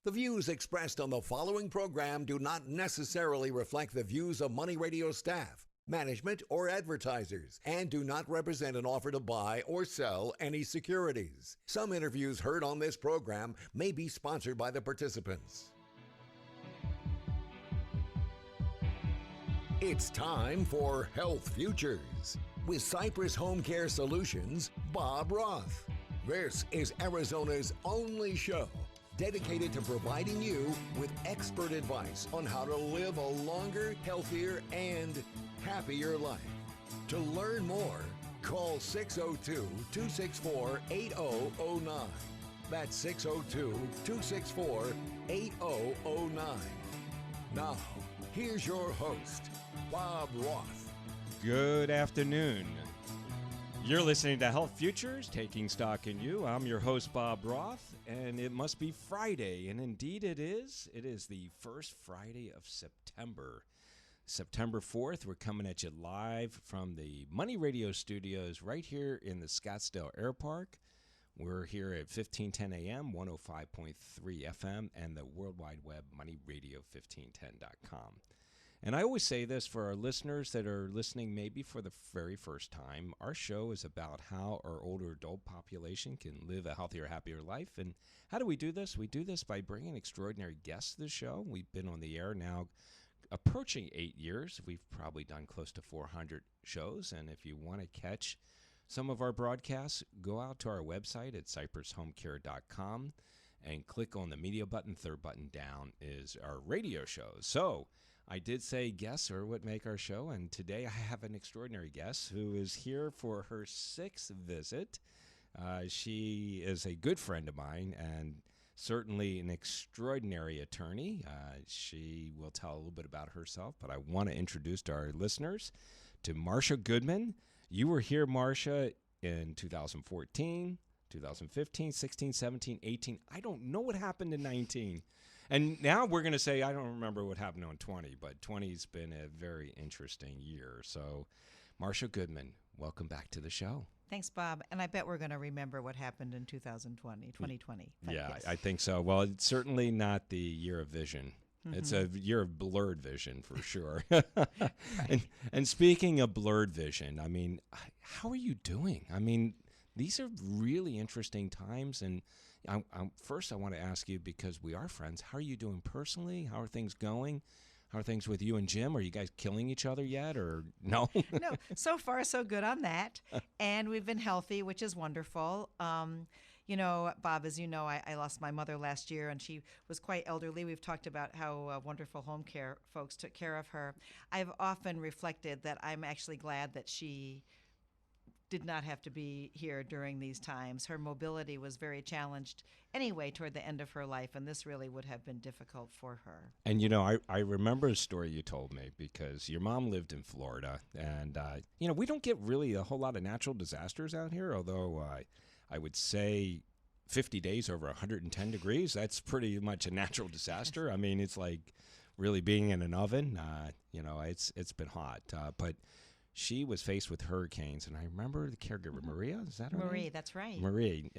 The views expressed on the following program do not necessarily reflect the views of Money Radio staff, management, or advertisers, and do not represent an offer to buy or sell any securities. Some interviews heard on this program may be sponsored by the participants. It's time for Health Futures with Cypress HomeCare Solutions, Bob Roth. This is Arizona's only show dedicated to providing you with expert advice on how to live a longer, healthier, and happier life. To learn more, call 602-264-8009. That's 602-264-8009. Now, here's your host, Bob Roth. Good afternoon. You're listening to Health Futures, Taking Stock in You. I'm your host, Bob Roth, and it must be Friday, and indeed it is. It is the first Friday of September. September 4th, we're coming at you live from the Money Radio studios right here in the Scottsdale Air Park. We're here at 1510 AM, 105.3 FM, and the World Wide Web, moneyradio1510.com. And I always say this for our listeners that are listening maybe for the very first time. Our show is about how our older adult population can live a healthier, happier life. And how do we do this? We do this by bringing extraordinary guests to the show. We've been on the air now approaching 8 years. We've probably done close to 400 shows. And if you want to catch some of our broadcasts, go out to our website at cypresshomecare.com and click on the media button. Third button down is our radio shows. So I did say guests are what make our show, and today I have an extraordinary guest who is here for her 6th visit. She is a good friend of mine and certainly an extraordinary attorney. She will tell a little bit about herself, but I want to introduce to our listeners to Marsha Goodman. You were here, Marsha, in 2014, 2015, 16, 17, 18. I don't know what happened in 19. And now we're going to say, I don't remember what happened on 20, but 20's been a very interesting year. So, Marsha Goodman, welcome back to the show. Thanks, Bob. And I bet we're going to remember what happened in 2020. Yeah, I think so. Well, it's certainly not the year of vision. Mm-hmm. It's a year of blurred vision for sure. Right. And speaking of blurred vision, I mean, how are you doing? I mean, these are really interesting times, and first I want to ask you, because we are friends, how are you doing personally? How are things going? How are things with you and Jim? Are you guys killing each other yet, or no? No, so far so good on that, and we've been healthy, which is wonderful. You know, Bob, as you know, I lost my mother last year, and she was quite elderly. We've talked about how wonderful home care folks took care of her. I've often reflected that I'm actually glad that she did not have to be here during these times. Her mobility was very challenged anyway toward the end of her life, and this really would have been difficult for her. And, you know, I remember a story you told me, because your mom lived in Florida, and, you know, we don't get really a whole lot of natural disasters out here, although I would say 50 days over 110 degrees, that's pretty much a natural disaster. I mean, it's like really being in an oven. You know, it's been hot, but she was faced with hurricanes, and I remember the caregiver, Maria, is that her Marie, name? That's right. Marie,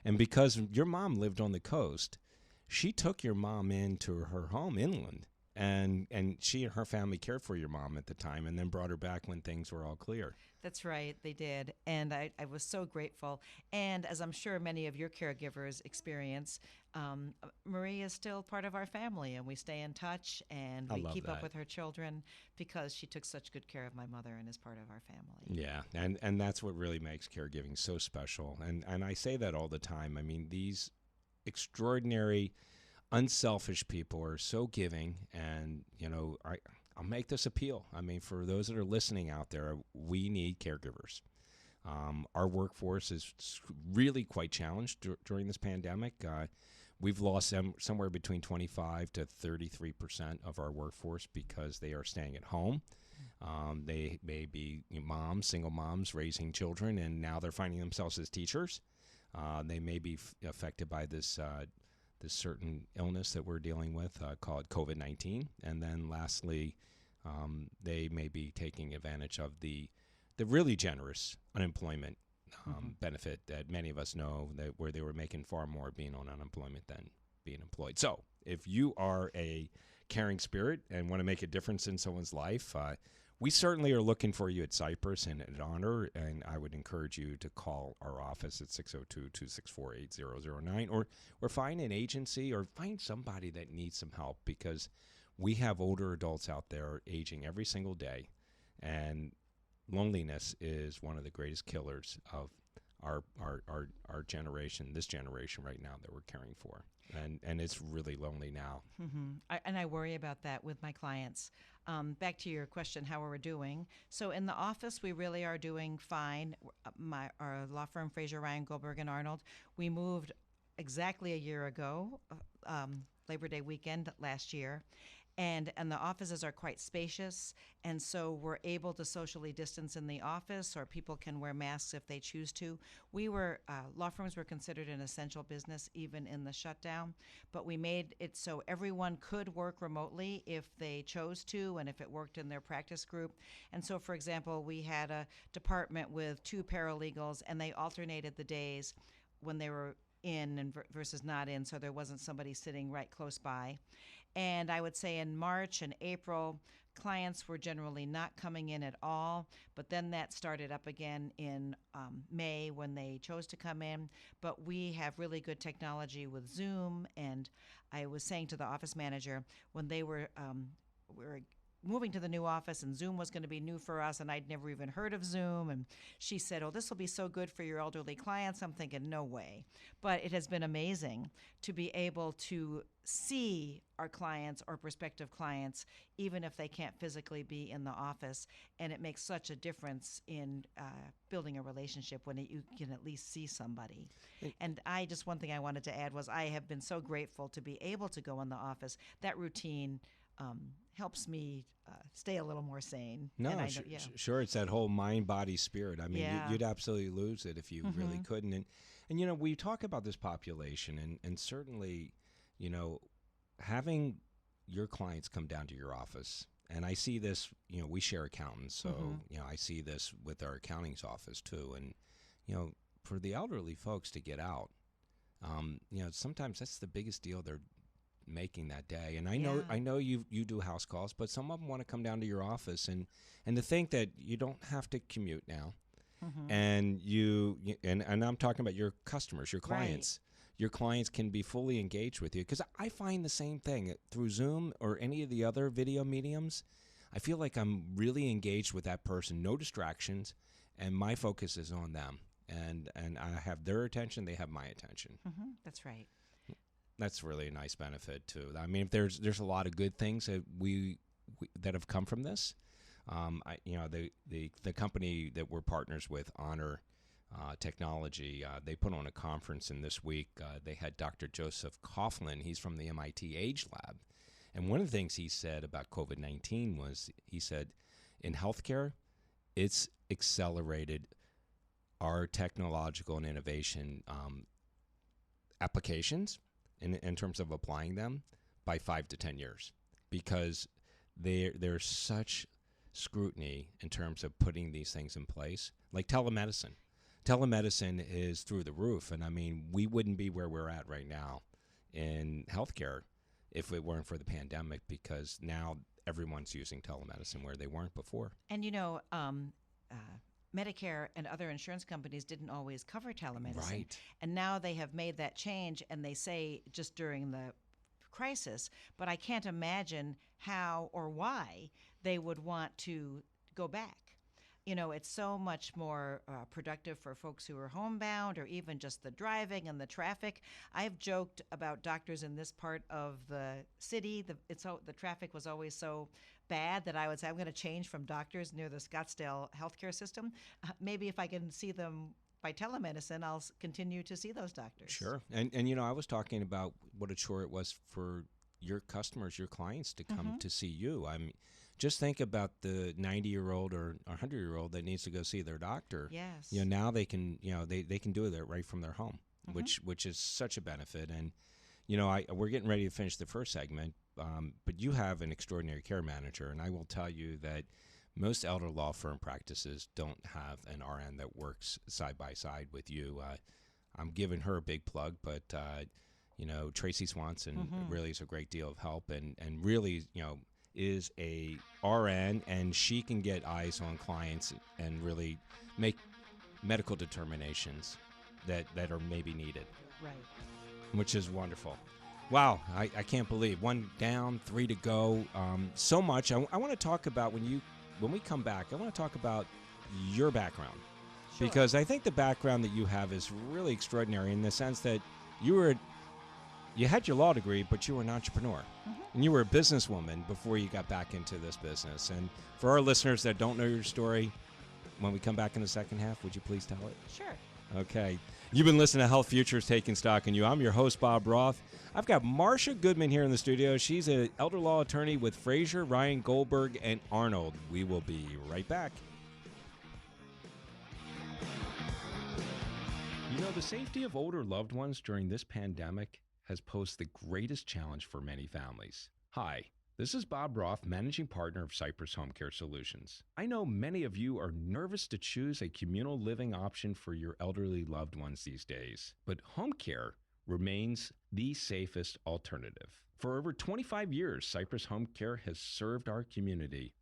and because your mom lived on the coast, she took your mom into her home inland, and she and her family cared for your mom at the time, and then brought her back when things were all clear. That's right, they did, and I was so grateful. And as I'm sure many of your caregivers experience, Marie is still part of our family, and we stay in touch, and we keep up with her children because she took such good care of my mother and is part of our family. Yeah, and that's what really makes caregiving so special. And I say that all the time. I mean, these extraordinary, unselfish people are so giving, and, you know, I'll make this appeal. I mean, for those that are listening out there, we need caregivers. Our workforce is really quite challenged during this pandemic. We've lost somewhere between 25 to 33% of our workforce because they are staying at home. They may be moms, single moms raising children, and now they're finding themselves as teachers. They may be affected by this certain illness that we're dealing with called COVID-19. And then lastly, they may be taking advantage of the really generous unemployment benefit that many of us know, that where they were making far more being on unemployment than being employed. employed. So if you are a caring spirit and want to make a difference in someone's life, we certainly are looking for you at Cypress and at Honor, and I would encourage you to call our office at 602-264-8009 or find an agency or find somebody that needs some help, because we have older adults out there aging every single day, and loneliness is one of the greatest killers of our generation, this generation right now that we're caring for. And it's really lonely now. And I worry about that with my clients. Back to your question, how are we doing? So in the office, we really are doing fine. Our law firm, Frazer, Goldberg, and Arnold, we moved exactly a year ago, Labor Day weekend last year. And the offices are quite spacious, and so we're able to socially distance in the office, or people can wear masks if they choose to. Law firms were considered an essential business even in the shutdown, but we made it so everyone could work remotely if they chose to and if it worked in their practice group. And so, for example, we had a department with 2 paralegals, and they alternated the days when they were in and versus not in, so there wasn't somebody sitting right close by. And I would say in March and April, clients were generally not coming in at all, but then that started up again in May when they chose to come in. But we have really good technology with Zoom, and I was saying to the office manager when we were moving to the new office and Zoom was going to be new for us, and I'd never even heard of Zoom, and she said, "Oh, this will be so good for your elderly clients." I'm thinking, no way. But it has been amazing to be able to see our clients or prospective clients even if they can't physically be in the office, and it makes such a difference in building a relationship when you can at least see somebody. And one thing I wanted to add was I have been so grateful to be able to go in the office. That routine helps me stay a little more sane. No, and sure. It's that whole mind, body, spirit. I mean, Yeah. you'd absolutely lose it if you really couldn't. And you know, we talk about this population, and certainly, you know, having your clients come down to your office, and I see this, you know, we share accountants, so, you know, I see this with our accounting's office too. And, you know, for the elderly folks to get out, you know, sometimes that's the biggest deal they're making that day. And I know you do house calls, but some of them want to come down to your office, and to think that you don't have to commute now, and and I'm talking about your customers, your clients. Right. Your clients can be fully engaged with you, because I find the same thing through Zoom or any of the other video mediums. I feel like I'm really engaged with that person, no distractions, and my focus is on them, and I have their attention, they have my attention. That's right. That's really a nice benefit too. I mean, there's a lot of good things that we that have come from this. The company that we're partners with, Honor Technology, they put on a conference, and this week they had Dr. Joseph Coughlin. He's from the MIT Age Lab, and one of the things he said about COVID-19 was, he said, in healthcare, it's accelerated our technological and innovation applications in terms of applying them by 5 to 10 years, because there's such scrutiny in terms of putting these things in place, like telemedicine. Telemedicine is through the roof, and I mean, we wouldn't be where we're at right now in healthcare if it weren't for the pandemic, because now everyone's using telemedicine where they weren't before. And you know, Medicare and other insurance companies didn't always cover telemedicine. Right. And now they have made that change, and they say just during the crisis, but I can't imagine how or why they would want to go back. You know, it's so much more productive for folks who are homebound, or even just the driving and the traffic. I've joked about doctors in this part of the city. The traffic was always so bad that I would say I'm going to change from doctors near the Scottsdale healthcare system. Maybe if I can see them by telemedicine, I'll continue to see those doctors. Sure. And you know, I was talking about what a chore it was for your customers, your clients, to come to see you. I mean, just think about the 90-year-old or 100-year-old that needs to go see their doctor. Yes. You know, now they can, you know, they can do that right from their home, which is such a benefit. And, you know, we're getting ready to finish the first segment, but you have an extraordinary care manager, and I will tell you that most elder law firm practices don't have an RN that works side by side with you. I'm giving her a big plug, but Tracy Swanson really is a great deal of help and really, is a RN, and she can get eyes on clients and really make medical determinations that are maybe needed. Right. Which is wonderful. Wow, I can't believe. 1 down, 3 to go. So much. I want to talk about when we come back, I want to talk about your background. Sure. Because I think the background that you have is really extraordinary in the sense that you had your law degree, but you were an entrepreneur. And you were a businesswoman before you got back into this business. And for our listeners that don't know your story, when we come back in the second half, would you please tell it? Sure. Okay. You've been listening to Health Futures Taking Stock in You. I'm your host, Bob Roth. I've got Marsha Goodman here in the studio. She's an elder law attorney with Frazer, Ryan, Goldberg, and Arnold. We will be right back. The safety of older loved ones during this pandemic has posed the greatest challenge for many families. Hi, this is Bob Roth, managing partner of Cypress HomeCare Solutions. I know many of you are nervous to choose a communal living option for your elderly loved ones these days, but HomeCare remains the safest alternative. For over 25 years, Cypress HomeCare has served our community,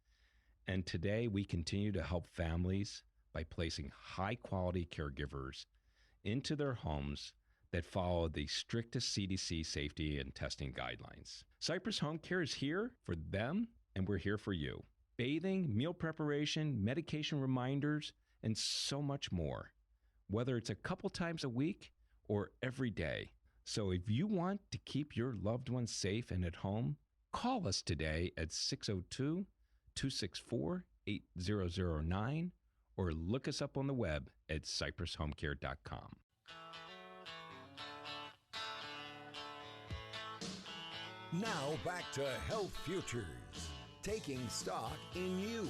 and today we continue to help families by placing high-quality caregivers into their homes that follow the strictest CDC safety and testing guidelines. Cypress HomeCare is here for them, and we're here for you. Bathing, meal preparation, medication reminders, and so much more, whether it's a couple times a week or every day. So if you want to keep your loved ones safe and at home, call us today at 602-264-8009 or look us up on the web at cypresshomecare.com. Now back to Health Futures, taking stock in you.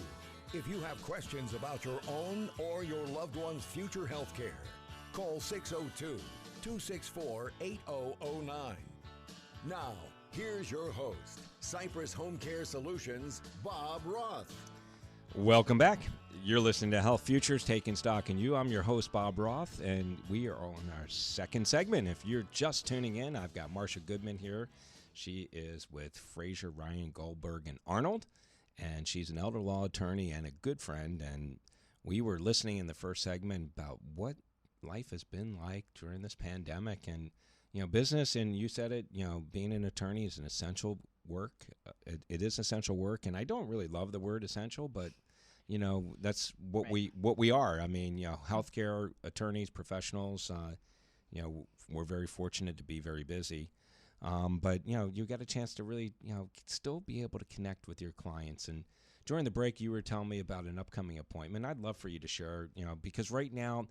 If you have questions about your own or your loved one's future health care, call 602-264-8009. Now, here's your host, Cypress HomeCare Solutions, Bob Roth. Welcome back. You're listening to Health Futures, Taking Stock in You. I'm your host, Bob Roth, and we are on our second segment. If you're just tuning in, I've got Marsha Goodman here. She is with Frazer, Ryan, Goldberg, and Arnold, and she's an elder law attorney and a good friend. And we were listening in the first segment about what life has been like during this pandemic. And, business, and you said it, being an attorney is an essential work. It is essential work, and I don't really love the word essential, but that's what we are. I mean, healthcare attorneys, professionals, we're very fortunate to be very busy. But you got a chance to really, still be able to connect with your clients. And during the break, you were telling me about an upcoming appointment. I'd love for you to share, because right now,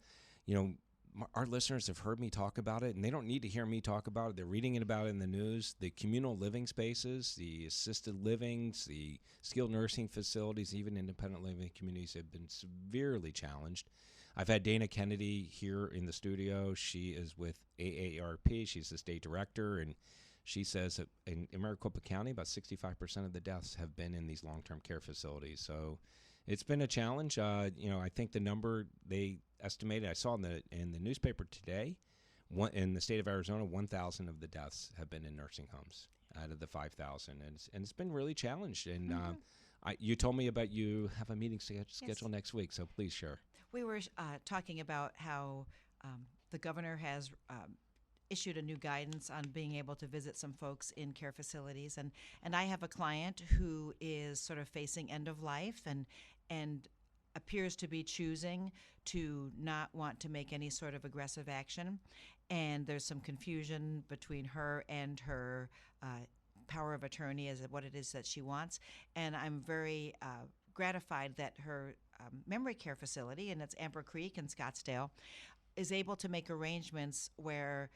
our listeners have heard me talk about it, and they don't need to hear me talk about it. They're reading about it in the news. The communal living spaces, the assisted livings, the skilled nursing facilities, even independent living communities have been severely challenged. I've had Dana Kennedy here in the studio. She is with AARP. She's the state director, and she says that in Maricopa County, about 65% of the deaths have been in these long-term care facilities. So it's been a challenge. I think the number they estimated, I saw in the newspaper today, in the state of Arizona, 1,000 of the deaths have been in nursing homes out of the 5,000, and it's been really challenged. And you told me about you have a meeting scheduled next week, so please share. We were talking about how the governor has issued a new guidance on being able to visit some folks in care facilities, and I have a client who is sort of facing end of life and appears to be choosing to not want to make any sort of aggressive action, and there's some confusion between her and her power of attorney as to what it is that she wants. And I'm very gratified that her memory care facility, and it's Amber Creek in Scottsdale, is able to make arrangements where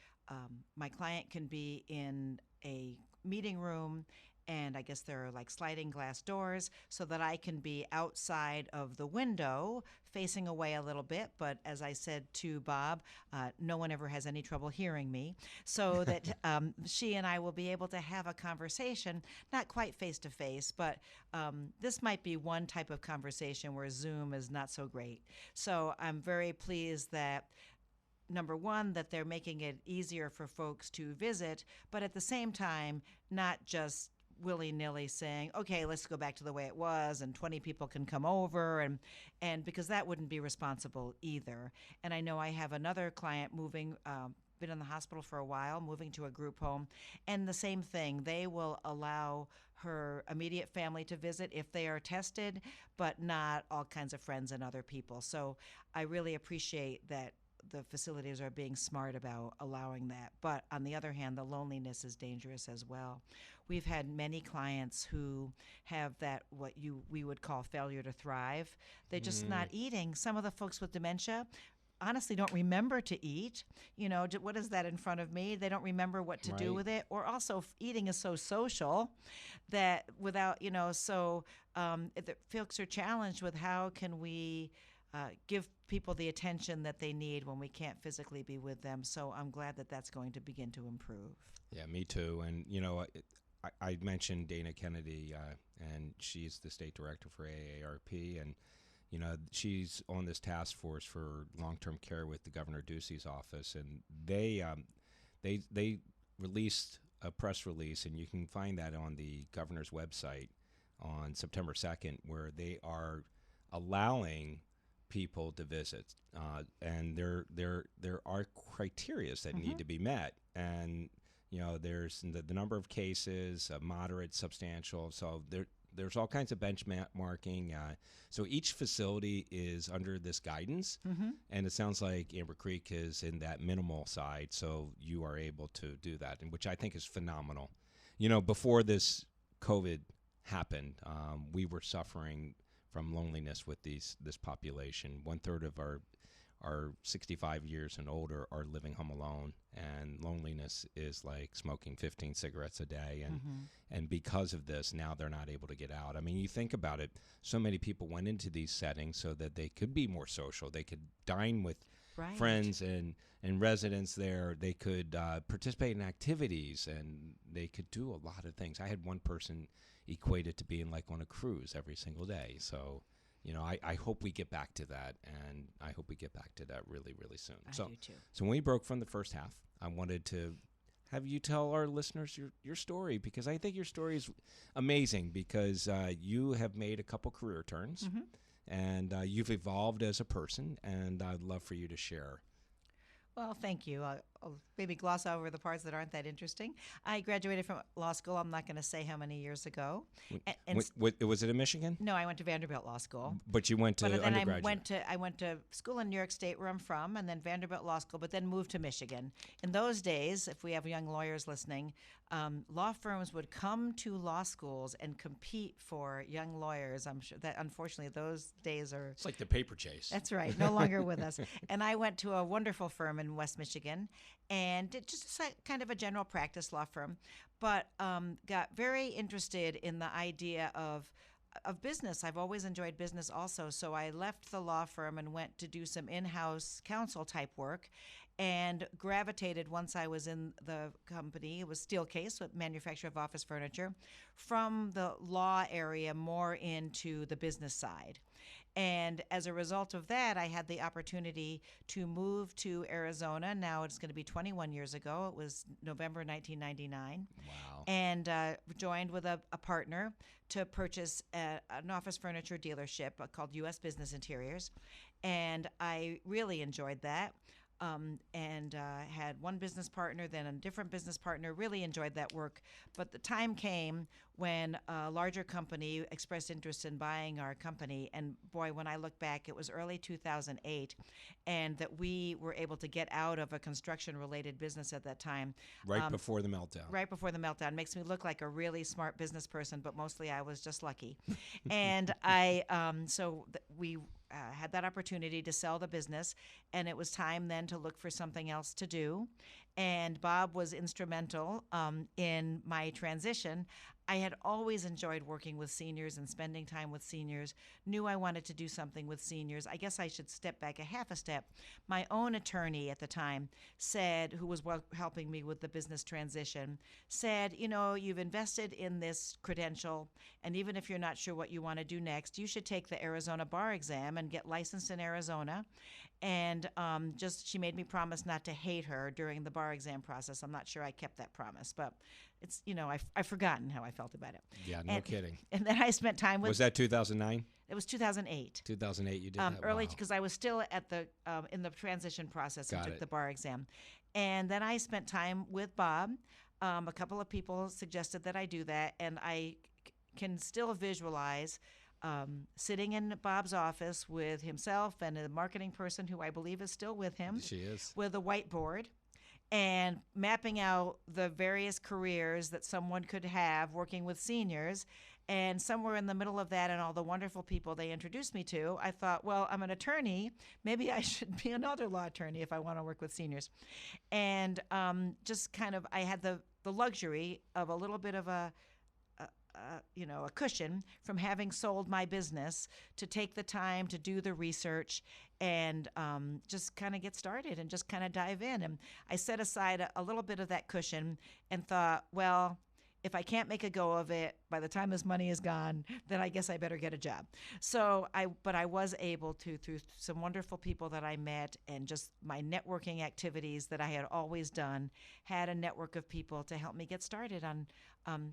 my client can be in a meeting room, and I guess there are like sliding glass doors so that I can be outside of the window facing away a little bit. But as I said to Bob, no one ever has any trouble hearing me, so that she and I will be able to have a conversation, not quite face to face, but this might be one type of conversation where Zoom is not so great. So I'm very pleased that number one, that they're making it easier for folks to visit, but at the same time, not just willy-nilly saying, okay, let's go back to the way it was and 20 people can come over, and because that wouldn't be responsible either. And I know I have another client moving, been in the hospital for a while, moving to a group home, and the same thing. They will allow her immediate family to visit if they are tested, but not all kinds of friends and other people. So I really appreciate that the facilities are being smart about allowing that. But on the other hand, the loneliness is dangerous as well. We've had many clients who have that, we would call failure to thrive. They're just not eating. Some of the folks with dementia honestly don't remember to eat. What is that in front of me? They don't remember what to do with it. Or also eating is so social that without, the folks are challenged with how can we give people the attention that they need when we can't physically be with them. So I'm glad that that's going to begin to improve. Yeah, me too. And, I mentioned Dana Kennedy, and she's the state director for AARP, and she's on this task force for long-term care with the Governor Ducey's office, and they released a press release, and you can find that on the governor's website on September 2nd, where they are allowing people to visit, and there are criteria that need to be met, and there's the number of cases, moderate, substantial, so there's all kinds of benchmarking. So each facility is under this guidance, and it sounds like Amber Creek is in that minimal side, so you are able to do that, and which I think is phenomenal. Before this COVID happened, we were suffering from loneliness with this population. 1/3 of our 65 years and older are living home alone, and loneliness is like smoking 15 cigarettes a day, and because of this, now they're not able to get out. I mean, you think about it, so many people went into these settings so that they could be more social. They could dine with friends and residents there. They could participate in activities, and they could do a lot of things. I had one person equate it to being like on a cruise every single day. So I hope we get back to that, and I hope we get back to that really, really soon. I do too. So when we broke from the first half, I wanted to have you tell our listeners your story, because I think your story is amazing, because you have made a couple career turns, and you've evolved as a person, and I'd love for you to share. Well, thank you. I'll maybe gloss over the parts that aren't that interesting. I graduated from law school. I'm not going to say how many years ago. Was it in Michigan? No, I went to Vanderbilt Law School. But you went to undergraduate. I went to school in New York State, where I'm from, and then Vanderbilt Law School, but then moved to Michigan. In those days, if we have young lawyers listening, law firms would come to law schools and compete for young lawyers. I'm sure that, unfortunately, those days are... It's like the paper chase. That's right. No longer with us. And I went to a wonderful firm in West Michigan, and just kind of a general practice law firm, but got very interested in the idea of business. I've always enjoyed business also, so I left the law firm and went to do some in-house counsel type work, and gravitated, once I was in the company, it was Steelcase, with manufacturer of office furniture, from the law area more into the business side. And as a result of that, I had the opportunity to move to Arizona. Now it's going to be 21 years ago. It was November 1999. Wow. And joined with a partner to purchase an office furniture dealership called U.S. Business Interiors. And I really enjoyed that. Had one business partner, then a different business partner, really enjoyed that work. But the time came when a larger company expressed interest in buying our company. And boy, when I look back, it was early 2008, and that we were able to get out of a construction-related business at that time. Right before the meltdown. Right before the meltdown. Makes me look like a really smart business person, but mostly I was just lucky. And we had that opportunity to sell the business, and it was time then to look for something else to do. and Bob was instrumental in my transition. I had always enjoyed working with seniors and spending time with seniors, knew I wanted to do something with seniors. I guess I should step back a half a step. My own attorney at the time said, who was helping me with the business transition, said, you've invested in this credential, and even if you're not sure what you want to do next, you should take the Arizona bar exam and get licensed in Arizona. And she made me promise not to hate her during the bar exam process. I'm not sure I kept that promise, but it's, I've forgotten how I felt about it. Yeah, no kidding. And then I spent time with... Was that 2009? It was 2008. 2008, you did that? Early, Wow. because I was still at the in the transition process and Got took it. the bar exam. And then I spent time with Bob. A couple of people suggested that I do that, and I can still visualize sitting in Bob's office with himself and a marketing person who I believe is still with him. She is. With a whiteboard and mapping out the various careers that someone could have working with seniors. And somewhere in the middle of that and all the wonderful people they introduced me to, I thought, well, I'm an attorney. Maybe I should be an elder law attorney if I want to work with seniors. And just kind of, I had the luxury of a little bit of a cushion from having sold my business to take the time to do the research and just kind of get started and just kind of dive in. And I set aside a little bit of that cushion and thought, well, if I can't make a go of it by the time this money is gone, then I guess I better get a job. But I was able to, through some wonderful people that I met and just my networking activities that I had always done, had a network of people to help me get started on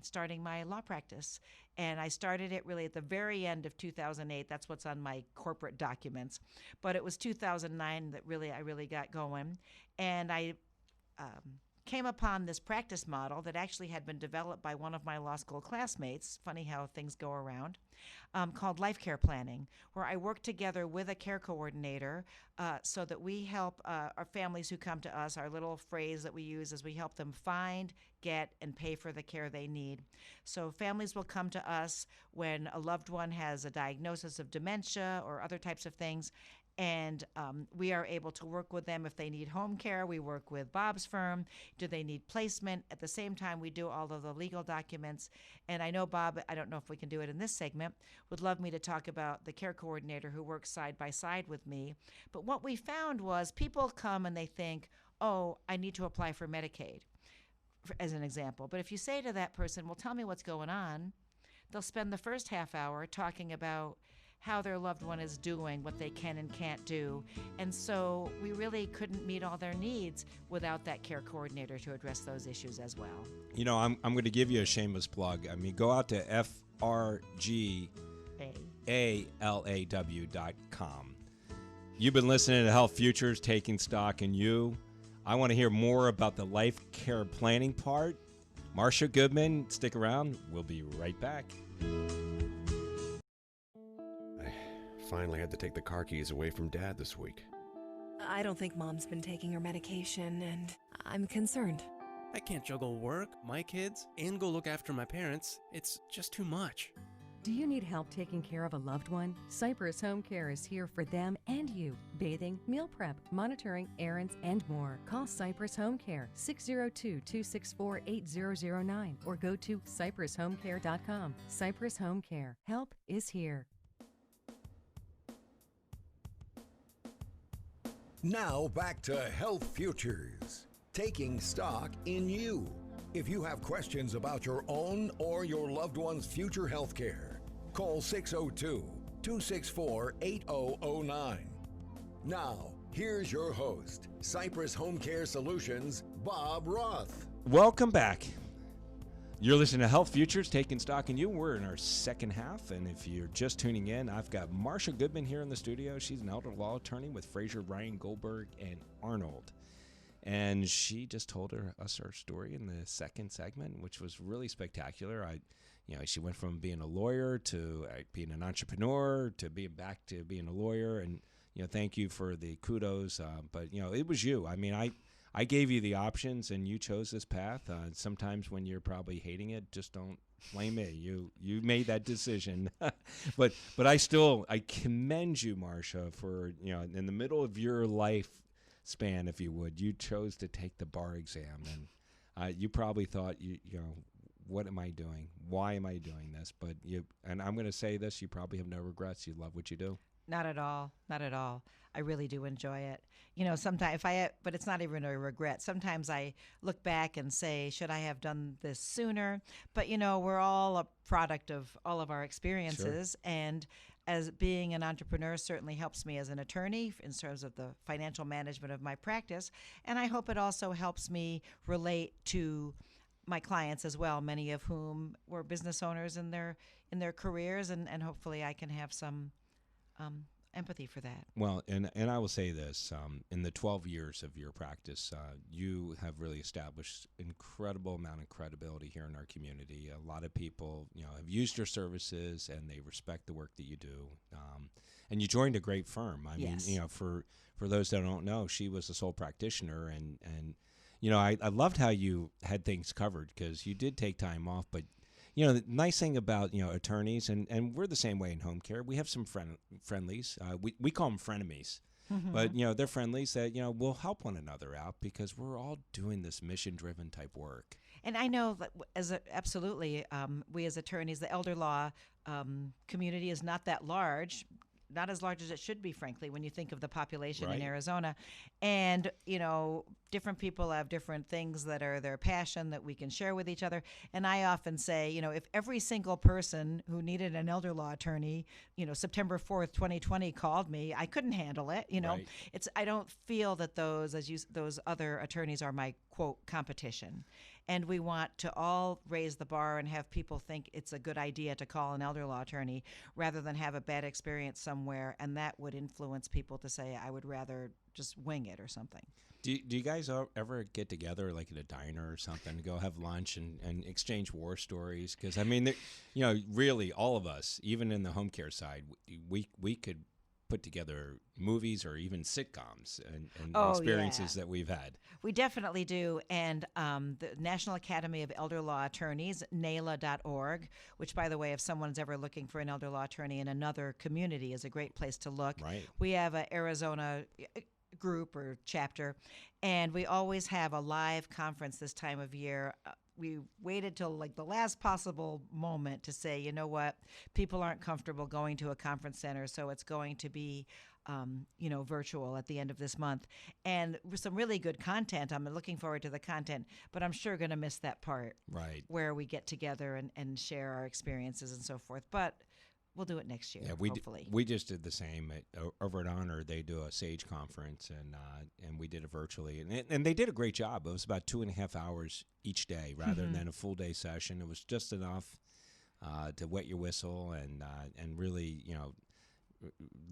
starting my law practice. And I started it really at the very end of 2008. That's what's on my corporate documents. But it was 2009 that I really got going. And I came upon this practice model that actually had been developed by one of my law school classmates, funny how things go around, called life care planning, where I work together with a care coordinator so that we help our families who come to us. Our little phrase that we use is we help them find, get, and pay for the care they need. So families will come to us when a loved one has a diagnosis of dementia or other types of things, and we are able to work with them if they need home care. We work with Bob's firm. Do they need placement? At the same time, we do all of the legal documents. And I know Bob, I don't know if we can do it in this segment, would love me to talk about the care coordinator who works side by side with me. But what we found was people come and they think, oh, I need to apply for Medicaid, as an example. But if you say to that person, well, tell me what's going on, they'll spend the first half hour talking about how their loved one is doing, what they can and can't do. And so we really couldn't meet all their needs without that care coordinator to address those issues as well. I'm going to give you a shameless plug. I mean, go out to frgalaw.com. You've been listening to Health Futures, Taking Stock in You. I want to hear more about the life care planning part. Marsha Goodman, stick around. We'll be right back. Finally had to take the car keys away from Dad this week. I don't think Mom's been taking her medication, and I'm concerned. I can't juggle work, my kids, and go look after my parents. It's just too much. Do you need help taking care of a loved one? Cypress HomeCare is here for them and you. Bathing, meal prep, monitoring, errands, and more. Call Cypress HomeCare 602-264-8009 or go to cypresshomecare.com. Cypress HomeCare. Help is here. Now back to Health Futures, taking stock in you. If you have questions about your own or your loved one's future health care, call 602-264-8009. Now, here's your host, Cypress Home Care Solutions, Bob Roth. Welcome back. You're listening to Health Futures, Taking Stock in You. We're in our second half, and if you're just tuning in, I've got Marsha Goodman here in the studio. She's an elder law attorney with Frazer, Goldberg, and Arnold. And she just told us her story in the second segment, which was really spectacular. She went from being a lawyer to being an entrepreneur to being back to being a lawyer. And, thank you for the kudos. But it was you. I mean, I gave you the options and you chose this path. Sometimes when you're probably hating it, just don't blame me. You made that decision. but I commend you, Marsha, for, in the middle of your life, span, if you would. You chose to take the bar exam, and you probably thought, you know, what am I doing? Why am I doing this? But and I'm going to say this, you probably have no regrets. You love what you do. Not at all. Not at all. I really do enjoy it. Sometimes but it's not even a regret. Sometimes I look back and say, should I have done this sooner? But we're all a product of all of our experiences, and as being an entrepreneur certainly helps me as an attorney in terms of the financial management of my practice, and I hope it also helps me relate to my clients as well, many of whom were business owners in their careers, and hopefully I can have some empathy for that. Well, and I will say this, in the 12 years of your practice, you have really established incredible amount of credibility here in our community. A lot of people, have used your services, and they respect the work that you do. And you joined a great firm. I Yes. mean, for those that don't know, she was a sole practitioner, and I loved how you had things covered, because you did take time off, but the nice thing about, attorneys, and we're the same way in home care, we have some friendlies. We call them frenemies. But, they're friendlies that, will help one another out, because we're all doing this mission-driven type work. And I know that absolutely, we as attorneys, the elder law community is not that large. Not as large as it should be, frankly, when you think of the population in Right. Arizona. And, different people have different things that are their passion that we can share with each other. And I often say, if every single person who needed an elder law attorney, September 4th, 2020 called me, I couldn't handle it. Right. I don't feel that those other attorneys are my, quote, competition. And we want to all raise the bar and have people think it's a good idea to call an elder law attorney rather than have a bad experience somewhere, and that would influence people to say, I would rather just wing it or something. Do you guys ever get together, like at a diner or something, to go have lunch and exchange war stories? Because, I mean, really, all of us, even in the home care side, we could put together movies or even sitcoms and experiences that we've had. We definitely do. And the National Academy of Elder Law Attorneys, NALA.org, which, by the way, if someone's ever looking for an elder law attorney in another community, is a great place to look. Right. We have an Arizona group or chapter, and we always have a live conference this time of year. We waited till like the last possible moment to say, you know what, people aren't comfortable going to a conference center, so it's going to be, virtual at the end of this month. And with some really good content. I'm looking forward to the content, but I'm sure going to miss that part Right. where we get together and share our experiences and so forth. But we'll do it next year, hopefully. We just did the same over at Honor. They do a SAGE conference, and we did it virtually, and they did a great job. It was about 2.5 hours each day rather than a full day session. It was just enough to wet your whistle and really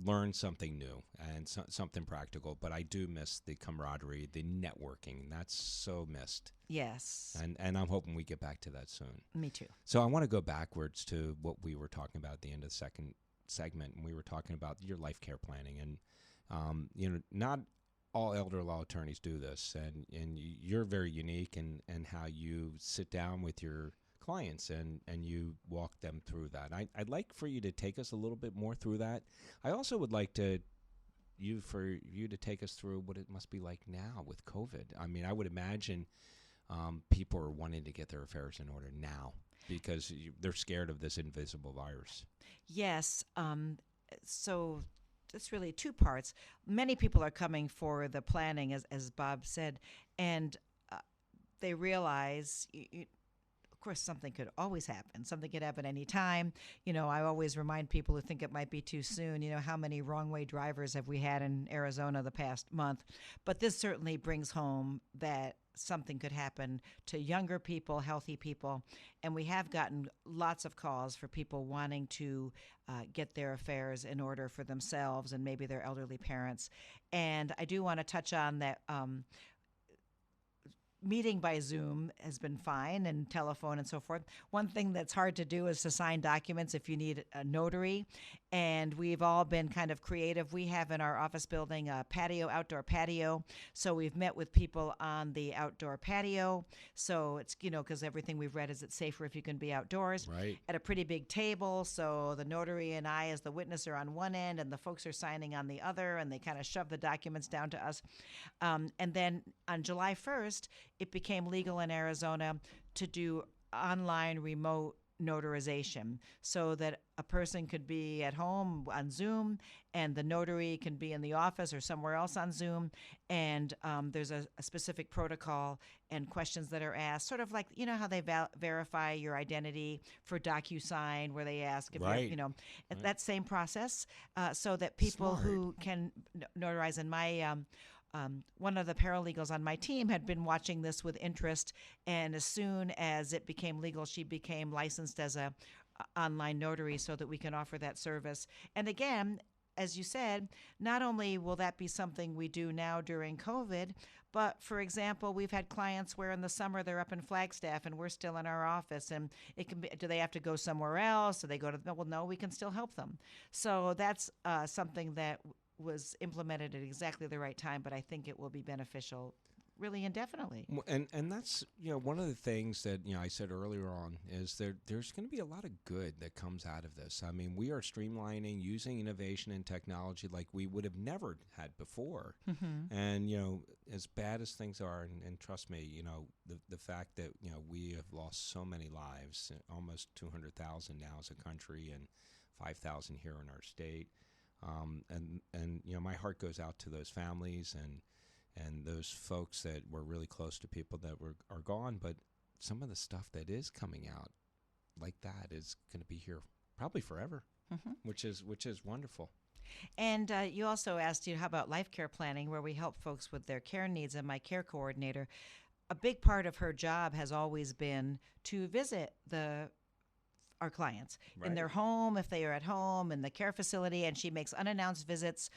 learn something new and something practical. But I do miss the camaraderie, the networking. That's so missed. Yes. And I'm hoping we get back to that soon. Me too. So I want to go backwards to what we were talking about at the end of the second segment, and we were talking about your life care planning. And, not all elder law attorneys do this, and you're very unique in how you sit down with your clients and you walk them through that. I'd like for you to take us a little bit more through that. I also would like for you to take us through what it must be like now with COVID. I mean, I would imagine people are wanting to get their affairs in order now because they're scared of this invisible virus. Yes. So it's really two parts. Many people are coming for the planning, as Bob said, and they realize, of course, something could always happen. Something could happen any time. I always remind people who think it might be too soon, how many wrong way drivers have we had in Arizona the past month? But this certainly brings home that something could happen to younger people, healthy people. And we have gotten lots of calls for people wanting to get their affairs in order for themselves and maybe their elderly parents. And I do want to touch on that. meeting by Zoom has been fine, and telephone and so forth. One thing that's hard to do is to sign documents if you need a notary. And we've all been kind of creative. We have in our office building a patio, outdoor patio. So we've met with people on the outdoor patio. So it's, because everything we've read is it's safer if you can be outdoors. Right. At a pretty big table. So the notary and I, as the witness, are on one end, and the folks are signing on the other, and they kind of shove the documents down to us. And then on July 1st, it became legal in Arizona to do online remote notarization, so that a person could be at home on Zoom and the notary can be in the office or somewhere else on Zoom. And there's a specific protocol and questions that are asked, sort of like, how they verify your identity for DocuSign, where they ask if Right. you're, that same process, so that people Smart. who can notarize. And my one of the paralegals on my team had been watching this with interest, and as soon as it became legal, she became licensed as a online notary, so that we can offer that service. And again, as you said, not only will that be something we do now during COVID, but for example, we've had clients where in the summer they're up in Flagstaff and we're still in our office, and it can be, do they have to go somewhere else? Do they go to, well, no, we can still help them. So that's something that was implemented at exactly the right time, but I think it will be beneficial really indefinitely. And that's, one of the things that, I said earlier on is there's going to be a lot of good that comes out of this. I mean, we are streamlining, using innovation and technology like we would have never had before. Mm-hmm. And, as bad as things are, and trust me, the fact that, we have lost so many lives, almost 200,000 now as a country and 5,000 here in our state. And my heart goes out to those families and those folks that were really close to people that are gone. But some of the stuff that is coming out like that is going to be here probably forever, Mm-hmm. which is wonderful. And you also asked, how about life care planning, where we help folks with their care needs. And my care coordinator, a big part of her job has always been to visit our clients in their home, if they are at home, in the care facility, and she makes unannounced visits,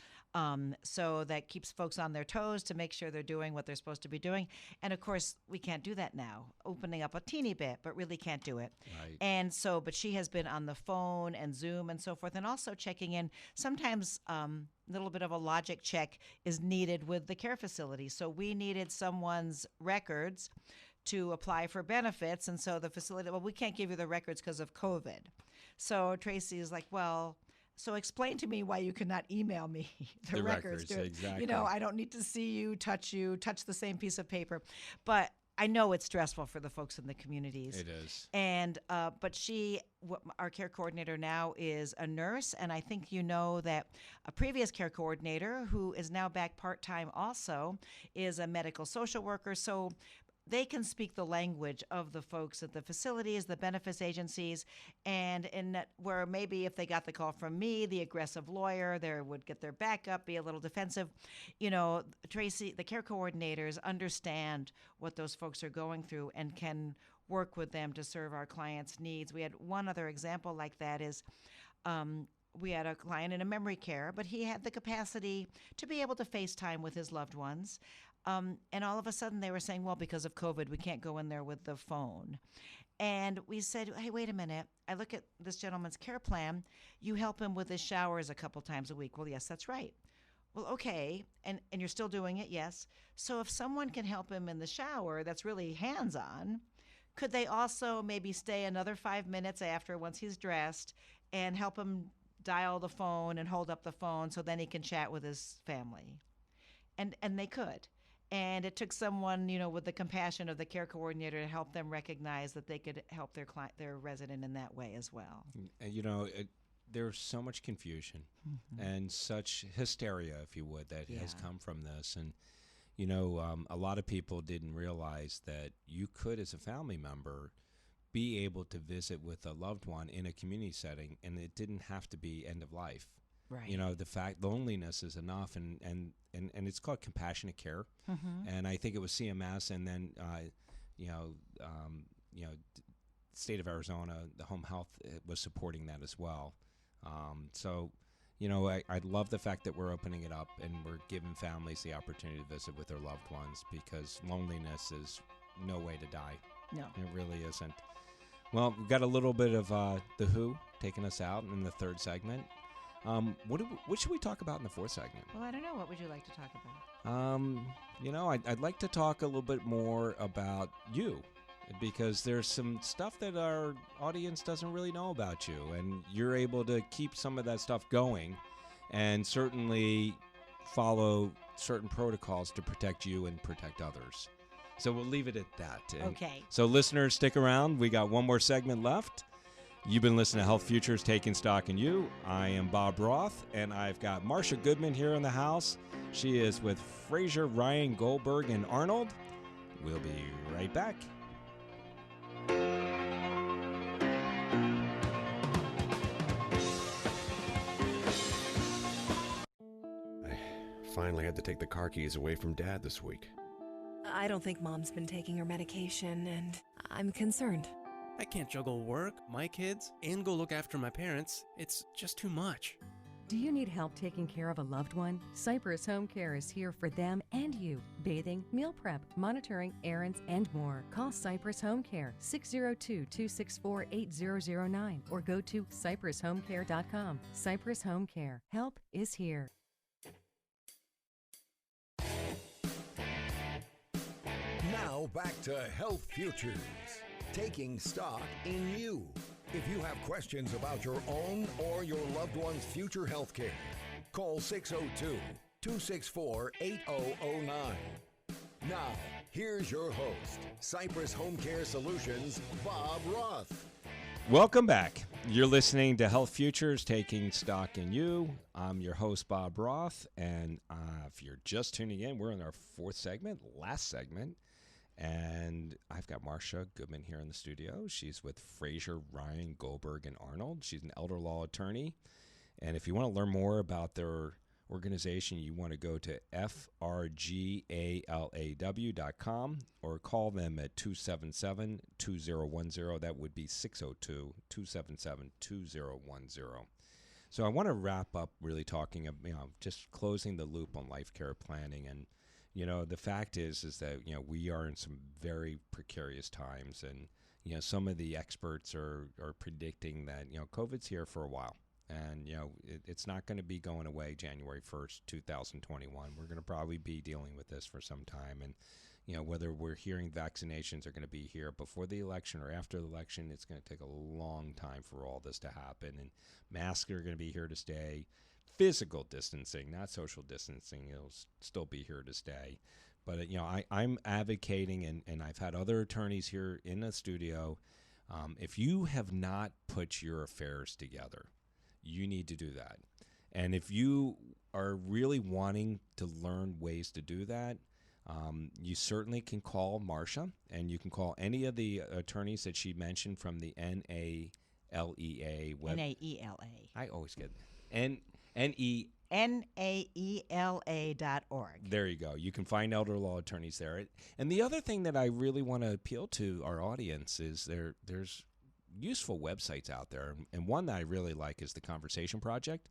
so that keeps folks on their toes to make sure they're doing what they're supposed to be doing. And of course, we can't do that now, opening up a teeny bit, but really can't do it. Right. And so, but she has been on the phone and Zoom and so forth, and also checking in. Sometimes a little bit of a logic check is needed with the care facility. So we needed someone's records to apply for benefits. And so the facility, well, we can't give you the records because of COVID. So Tracy is like, well, so explain to me why you cannot email me the records. Exactly. I don't need to see you, touch the same piece of paper. But I know it's stressful for the folks in the communities. It is. And, but our care coordinator now is a nurse. And I think that a previous care coordinator, who is now back part-time also, is a medical social worker. So they can speak the language of the folks at the facilities, the benefits agencies, and where maybe if they got the call from me, the aggressive lawyer, they would get their back up, be a little defensive. Tracy, the care coordinators understand what those folks are going through and can work with them to serve our clients' needs. We had one other example like that is we had a client in a memory care, but he had the capacity to be able to FaceTime with his loved ones. And all of a sudden they were saying, well, because of COVID, we can't go in there with the phone. And we said, hey, wait a minute. I look at this gentleman's care plan. You help him with his showers a couple times a week. Well, yes, that's right. Well, okay. And you're still doing it? Yes. So if someone can help him in the shower, that's really hands-on. Could they also maybe stay another 5 minutes after, once he's dressed, and help him dial the phone and hold up the phone so then he can chat with his family? And they could. And it took someone, with the compassion of the care coordinator to help them recognize that they could help their resident in that way as well. And there's so much confusion and such hysteria, if you would, that has come from this. And, a lot of people didn't realize that you could, as a family member, be able to visit with a loved one in a community setting, and it didn't have to be end of life. Right. The fact loneliness is enough, and it's called compassionate care. Mm-hmm. And I think it was CMS, and then state of Arizona, the home health was supporting that as well. I love the fact that we're opening it up and we're giving families the opportunity to visit with their loved ones, because loneliness is no way to die. No. It really isn't. Well, we've got a little bit of The Who taking us out in the third segment. What should we talk about in the fourth segment? Well, I don't know. What would you like to talk about? I'd like to talk a little bit more about you, because there's some stuff that our audience doesn't really know about you, and you're able to keep some of that stuff going and certainly follow certain protocols to protect you and protect others. So we'll leave it at that. And Okay. so listeners, stick around. We got one more segment left. You've been listening to Health Futures, Taking Stock in You. I am Bob Roth, and I've got Marsha Goodman here in the house. She is with Frazer, Ryan, Goldberg, and Arnold. We'll be right back. I finally had to take the car keys away from Dad this week. I don't think Mom's been taking her medication, and I'm concerned. I can't juggle work, my kids, and go look after my parents. It's just too much. Do you need help taking care of a loved one? Cypress HomeCare is here for them and you. Bathing, meal prep, monitoring, errands, and more. Call Cypress HomeCare 602-264-8009 or go to cypresshomecare.com. Cypress HomeCare. Help is here. Now back to Health Futures, taking stock in you. If you have questions about your own or your loved one's future health care, call 602-264-8009. Now, here's your host, Cypress Home Care Solutions, Bob Roth. Welcome back. You're listening to Health Futures, Taking Stock in You. I'm your host, Bob Roth, and if you're just tuning in, we're in our fourth segment, last segment, and I've got Marsha Goodman here in the studio. She's with Frazer, Ryan, Goldberg, and Arnold. She's an elder law attorney, and if you want to learn more about their organization, you want to go to frgalaw.com or call them at 277-2010. That would be 602-277-2010. So I want to wrap up really talking about, just closing the loop on life care planning. And, the fact is that, we are in some very precarious times. And, some of the experts are predicting that, COVID's here for a while. And, it's not going to be going away January 1st, 2021. We're going to probably be dealing with this for some time. And, whether we're hearing vaccinations are going to be here before the election or after the election, it's going to take a long time for all this to happen. And masks are going to be here to stay. Physical distancing, not social distancing, it'll still be here to stay. But, I'm advocating, and I've had other attorneys here in the studio, if you have not put your affairs together, you need to do that. And if you are really wanting to learn ways to do that, you certainly can call Marsha, and you can call any of the attorneys that she mentioned from the NALEA web. NAELA. I always get NAELA. NAELA.org. There you go. You can find elder law attorneys there. And the other thing that I really want to appeal to our audience is there's useful websites out there, and one that I really like is the Conversation Project.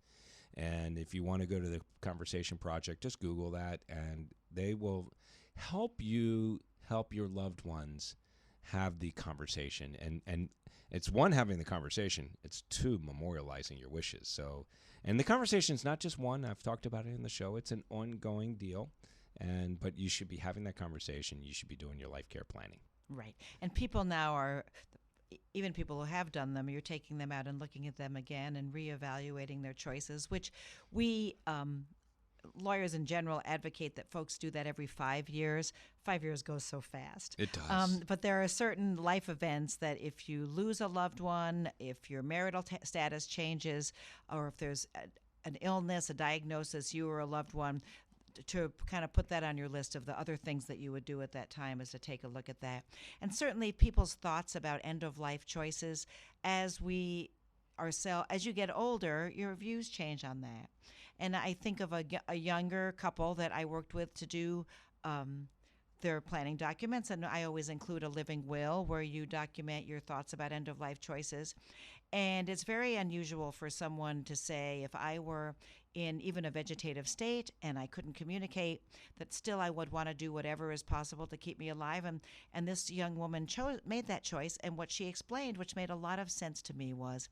And if you want to go to the Conversation Project, just Google that, and they will help you help your loved ones have the conversation. And it's one, having the conversation, it's two, memorializing your wishes. So, and the conversation is not just one. I've talked about it in the show. It's an ongoing deal, but you should be having that conversation. You should be doing your life care planning. Right. And people now are, even people who have done them, you're taking them out and looking at them again and reevaluating their choices, which we lawyers in general advocate that folks do that every 5 years. 5 years goes so fast. It does. But there are certain life events that if you lose a loved one, if your marital status changes, or if there's an illness, a diagnosis, you or a loved one, to kind of put that on your list of the other things that you would do at that time is to take a look at that. And certainly people's thoughts about end-of-life choices, as you get older, your views change on that. And I think of a younger couple that I worked with to do their planning documents, and I always include a living will where you document your thoughts about end-of-life choices. And it's very unusual for someone to say, if I were in even a vegetative state and I couldn't communicate, that still I would want to do whatever is possible to keep me alive. And this young woman made that choice. And what she explained, which made a lot of sense to me, was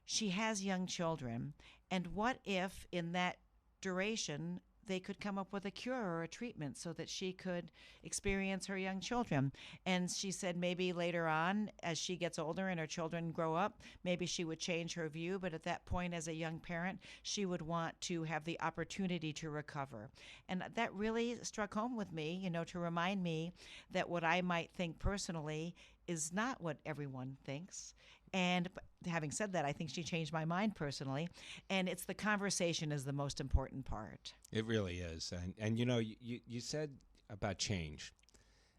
she has young children. And what if in that duration they could come up with a cure or a treatment so that she could experience her young children? And she said maybe later on, as she gets older and her children grow up, maybe she would change her view. But at that point, as a young parent, she would want to have the opportunity to recover. And that really struck home with me, to remind me that what I might think personally is not what everyone thinks. And having said that, I think she changed my mind personally. And it's the conversation is the most important part. It really is. And you said about change.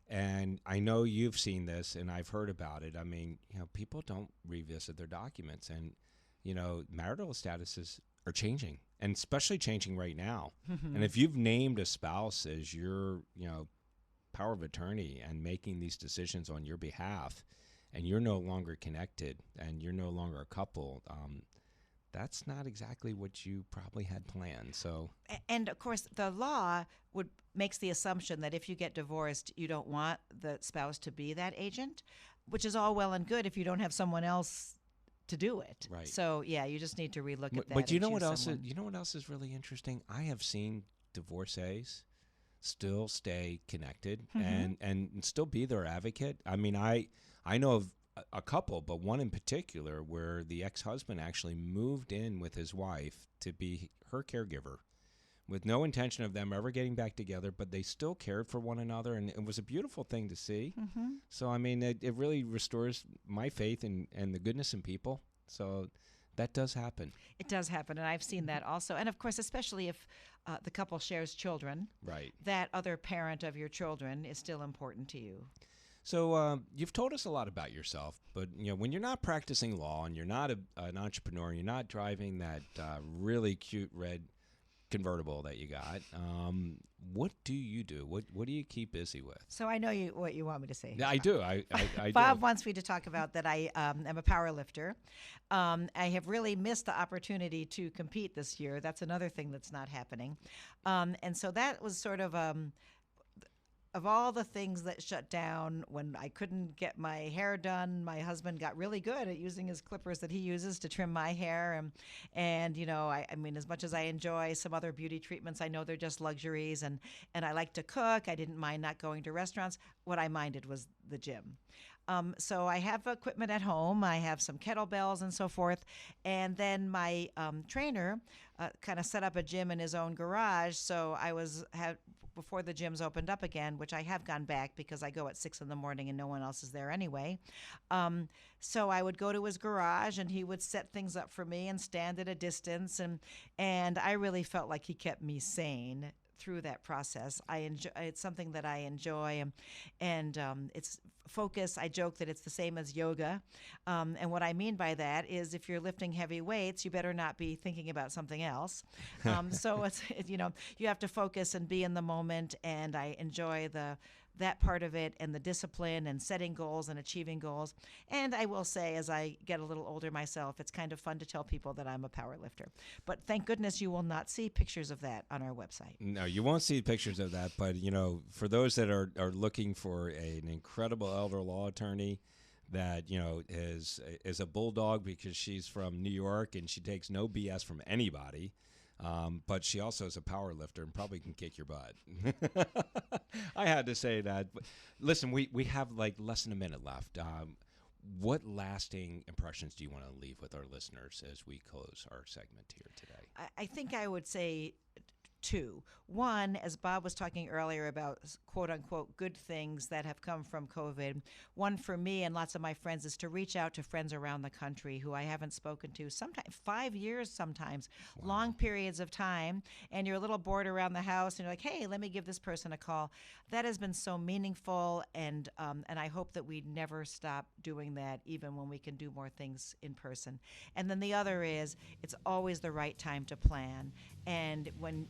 And I know you've seen this and I've heard about it. I mean, people don't revisit their documents. And, marital statuses are changing, and especially changing right now. And if you've named a spouse as your, power of attorney and making these decisions on your behalf, and you're no longer connected and you're no longer a couple, that's not exactly what you probably had planned. So, and of course, the law makes the assumption that if you get divorced, you don't want the spouse to be that agent, which is all well and good if you don't have someone else to do it. Right. So, yeah, you just need to relook at that. But you know what else? You know what else is really interesting? I have seen divorcees still stay connected and still be their advocate. I mean, I know of a couple, but one in particular where the ex-husband actually moved in with his wife to be her caregiver with no intention of them ever getting back together, but they still cared for one another, and it was a beautiful thing to see. So, I mean, it really restores my faith and the goodness in people. So that does happen. It does happen, and I've seen that also. And, of course, especially if the couple shares children, right, that other parent of your children is still important to you. So you've told us a lot about yourself, but when you're not practicing law and you're not an entrepreneur, you're not driving that really cute red convertible that you got, what do you do? What do you keep busy with? So I know what you want me to say. Yeah, I do. I Bob wants me to talk about that I am a power lifter. I have really missed the opportunity to compete this year. That's another thing that's not happening. And so that was sort of all the things that shut down when I couldn't get my hair done. My husband got really good at using his clippers that he uses to trim my hair. And I mean, as much as I enjoy some other beauty treatments, I know they're just luxuries. And I like to cook. I didn't mind not going to restaurants. What I minded was the gym. So I have equipment at home. I have some kettlebells and so forth. And then my trainer kind of set up a gym in his own garage. So I had before the gyms opened up again, which I have gone back because I go at 6 a.m. and no one else is there anyway. So I would go to his garage and he would set things up for me and stand at a distance. And I really felt like he kept me sane through that process. It's something that I enjoy, and it's focus. I joke that it's the same as yoga, and what I mean by that is if you're lifting heavy weights, you better not be thinking about something else. So you have to focus and be in the moment, and I enjoy that part of it and the discipline and setting goals and achieving goals. And I will say, as I get a little older myself, it's kind of fun to tell people that I'm a power lifter. But thank goodness you will not see pictures of that on our website. No, you won't see pictures of that. But, for those that are looking for an incredible elder law attorney that, is a bulldog because she's from New York and she takes no BS from anybody, but she also is a power lifter and probably can kick your butt. I had to say that. But listen, we have like less than a minute left. What lasting impressions do you want to leave with our listeners as we close our segment here today? I think I would say two. One, as Bob was talking earlier about quote unquote good things that have come from COVID, one for me and lots of my friends is to reach out to friends around the country who I haven't spoken to, sometimes 5 years, sometimes long periods of time, and you're a little bored around the house and you're like, hey, let me give this person a call. That has been so meaningful, and I hope that we never stop doing that, even when we can do more things in person. And then the other is it's always the right time to plan, and when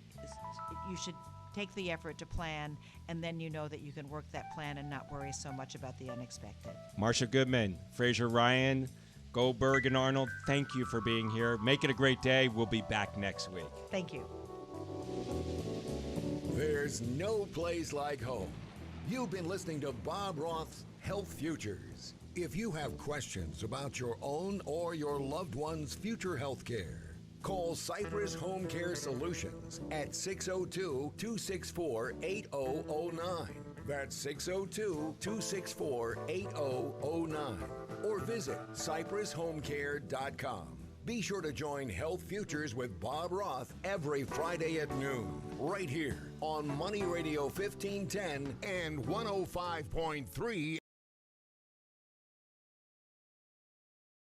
you should take the effort to plan, and then you know that you can work that plan and not worry so much about the unexpected. Marsha Goodman, Frazer Ryan, Goldberg and Arnold, thank you for being here. Make it a great day. We'll be back next week. Thank you. There's no place like home. You've been listening to Bob Roth's Health Futures. If you have questions about your own or your loved one's future health care, call Cypress HomeCare Solutions at 602-264-8009. That's 602-264-8009. Or visit cypresshomecare.com. Be sure to join Health Futures with Bob Roth every Friday at noon, right here on Money Radio 1510 and 105.3